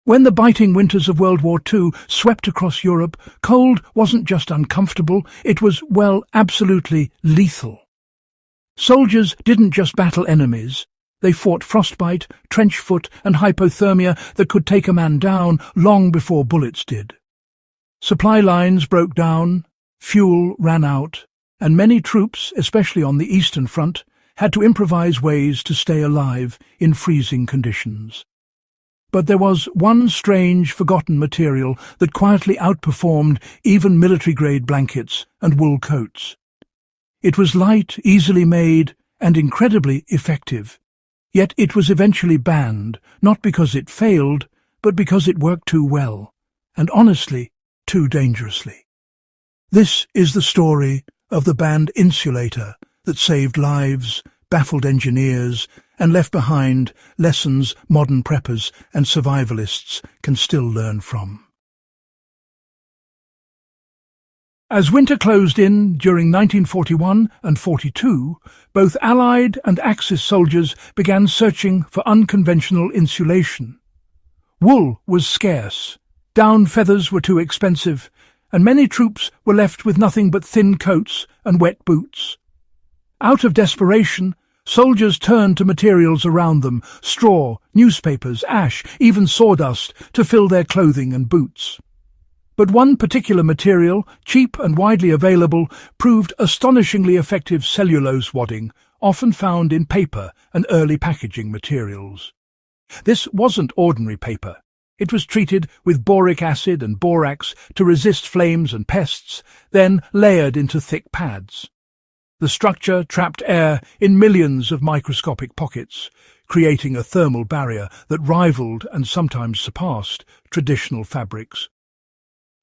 When the biting winters of World War II swept across Europe, cold wasn't just uncomfortable, it was, well, absolutely lethal. Soldiers didn't just battle enemies. They fought frostbite, trench foot and hypothermia that could take a man down long before bullets did. Supply lines broke down, fuel ran out, and many troops, especially on the Eastern Front, had to improvise ways to stay alive in freezing conditions. But there was one strange, forgotten material that quietly outperformed even military-grade blankets and wool coats. It was light, easily made, and incredibly effective. Yet it was eventually banned, not because it failed, but because it worked too well, and honestly, too dangerously. This is the story of the banned Insulator that saved lives, baffled engineers, and left behind lessons modern preppers and survivalists can still learn from. As winter closed in during 1941 and 42, both Allied and Axis soldiers began searching for unconventional insulation. Wool was scarce, down feathers were too expensive, and many troops were left with nothing but thin coats and wet boots. Out of desperation, soldiers turned to materials around them, straw, newspapers, ash, even sawdust, to fill their clothing and boots. But one particular material, cheap and widely available, proved astonishingly effective: cellulose wadding, often found in paper and early packaging materials. This wasn't ordinary paper. It was treated with boric acid and borax to resist flames and pests, then layered into thick pads. The structure trapped air in millions of microscopic pockets, creating a thermal barrier that rivaled and sometimes surpassed traditional fabrics.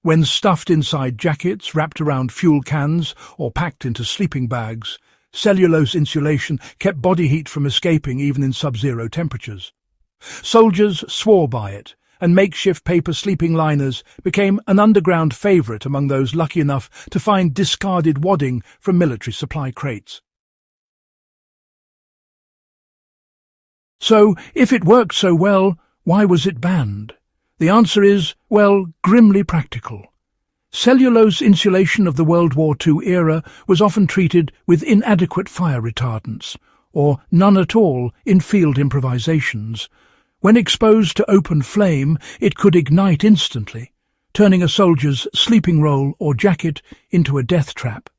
When stuffed inside jackets, wrapped around fuel cans, or packed into sleeping bags, cellulose insulation kept body heat from escaping even in sub-zero temperatures. Soldiers swore by it, and makeshift paper sleeping liners became an underground favourite among those lucky enough to find discarded wadding from military supply crates. So, if it worked so well, why was it banned? The answer is, well, grimly practical. Cellulose insulation of the World War II era was often treated with inadequate fire retardants, or none at all in field improvisations. When exposed to open flame, it could ignite instantly, turning a soldier's sleeping roll or jacket into a death trap.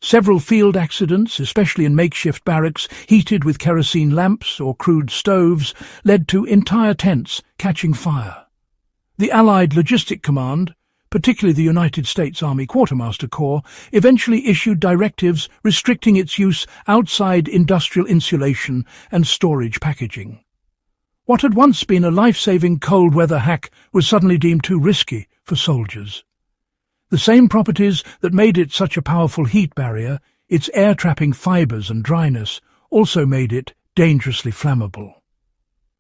Several field accidents, especially in makeshift barracks heated with kerosene lamps or crude stoves, led to entire tents catching fire. The Allied Logistic Command, particularly the United States Army Quartermaster Corps, eventually issued directives restricting its use outside industrial insulation and storage packaging. What had once been a life-saving cold-weather hack was suddenly deemed too risky for soldiers. The same properties that made it such a powerful heat barrier, its air-trapping fibres and dryness, also made it dangerously flammable.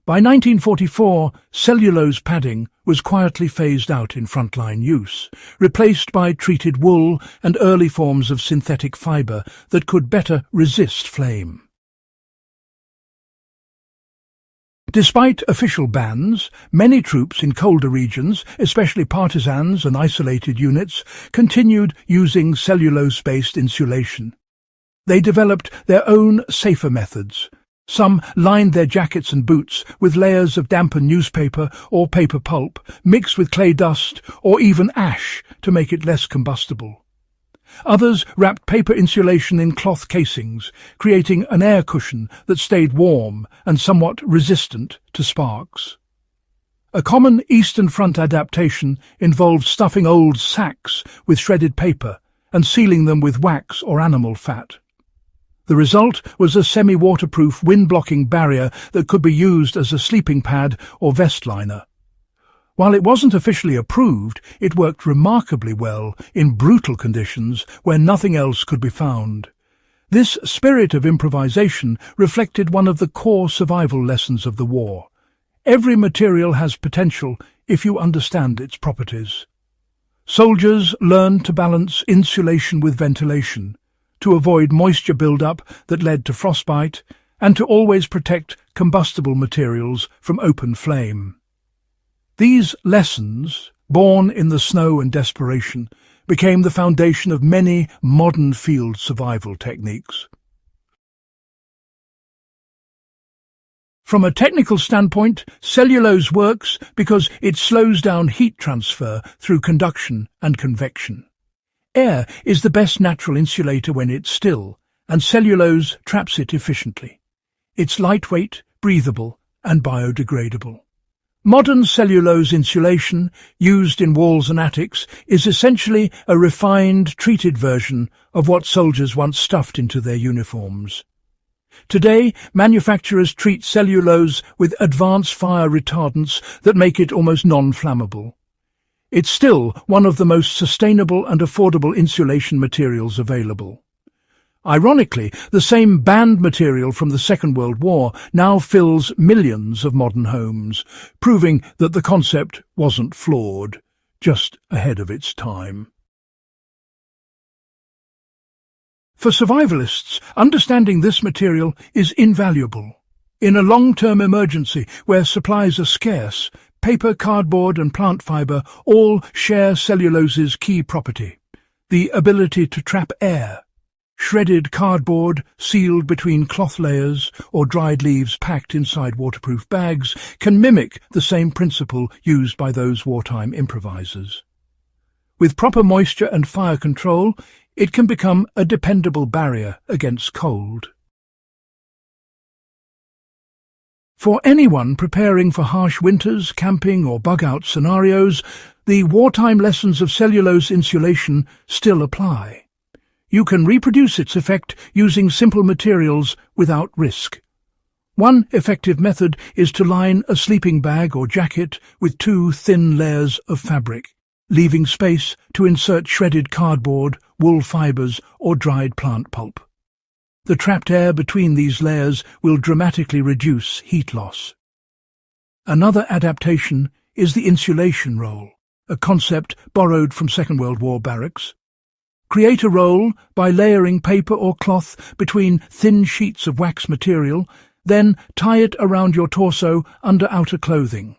By 1944, cellulose padding was quietly phased out in frontline use, replaced by treated wool and early forms of synthetic fibre that could better resist flame. Despite official bans, many troops in colder regions, especially partisans and isolated units, continued using cellulose-based insulation. They developed their own safer methods. Some lined their jackets and boots with layers of dampened newspaper or paper pulp, mixed with clay dust or even ash to make it less combustible. Others wrapped paper insulation in cloth casings, creating an air cushion that stayed warm and somewhat resistant to sparks. A common Eastern Front adaptation involved stuffing old sacks with shredded paper and sealing them with wax or animal fat. The result was a semi-waterproof, wind-blocking barrier that could be used as a sleeping pad or vest liner. While it wasn't officially approved, it worked remarkably well in brutal conditions where nothing else could be found. This spirit of improvisation reflected one of the core survival lessons of the war. Every material has potential if you understand its properties. Soldiers learned to balance insulation with ventilation, to avoid moisture build-up that led to frostbite, and to always protect combustible materials from open flame. These lessons, born in the snow and desperation, became the foundation of many modern field survival techniques. From a technical standpoint, cellulose works because it slows down heat transfer through conduction and convection. Air is the best natural insulator when it's still, and cellulose traps it efficiently. It's lightweight, breathable, and biodegradable. Modern cellulose insulation, used in walls and attics, is essentially a refined, treated version of what soldiers once stuffed into their uniforms. Today, manufacturers treat cellulose with advanced fire retardants that make it almost non-flammable. It's still one of the most sustainable and affordable insulation materials available. Ironically, the same banned material from the Second World War now fills millions of modern homes, proving that the concept wasn't flawed, just ahead of its time. For survivalists, understanding this material is invaluable. In a long-term emergency where supplies are scarce, paper, cardboard and plant fibre all share cellulose's key property, the ability to trap air. Shredded cardboard, sealed between cloth layers, or dried leaves packed inside waterproof bags, can mimic the same principle used by those wartime improvisers. With proper moisture and fire control, it can become a dependable barrier against cold. For anyone preparing for harsh winters, camping or bug-out scenarios, the wartime lessons of cellulose insulation still apply. You can reproduce its effect using simple materials without risk. One effective method is to line a sleeping bag or jacket with 2 thin layers of fabric, leaving space to insert shredded cardboard, wool fibres or dried plant pulp. The trapped air between these layers will dramatically reduce heat loss. Another adaptation is the insulation roll, a concept borrowed from Second World War barracks. Create a roll by layering paper or cloth between thin sheets of wax material, then tie it around your torso under outer clothing.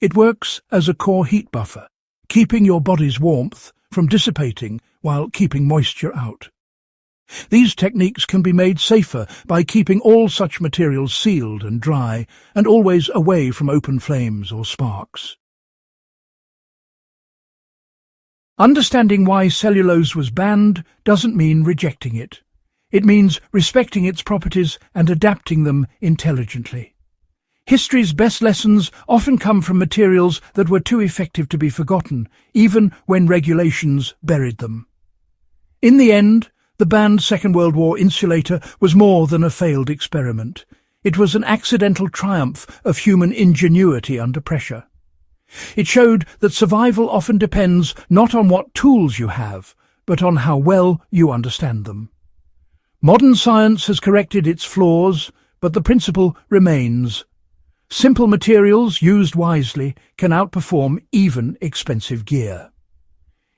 It works as a core heat buffer, keeping your body's warmth from dissipating while keeping moisture out. These techniques can be made safer by keeping all such materials sealed and dry and always away from open flames or sparks. Understanding why cellulose was banned doesn't mean rejecting it. It means respecting its properties and adapting them intelligently. History's best lessons often come from materials that were too effective to be forgotten, even when regulations buried them. In the end, the banned Second World War insulator was more than a failed experiment. It was an accidental triumph of human ingenuity under pressure. It showed that survival often depends not on what tools you have, but on how well you understand them. Modern science has corrected its flaws, but the principle remains. Simple materials used wisely can outperform even expensive gear.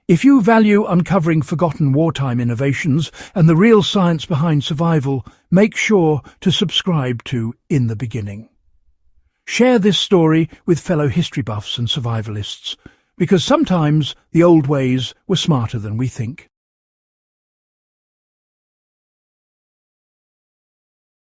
If you value uncovering forgotten wartime innovations and the real science behind survival, make sure to subscribe to In the Beginning. Share this story with fellow history buffs and survivalists, because sometimes the old ways were smarter than we think.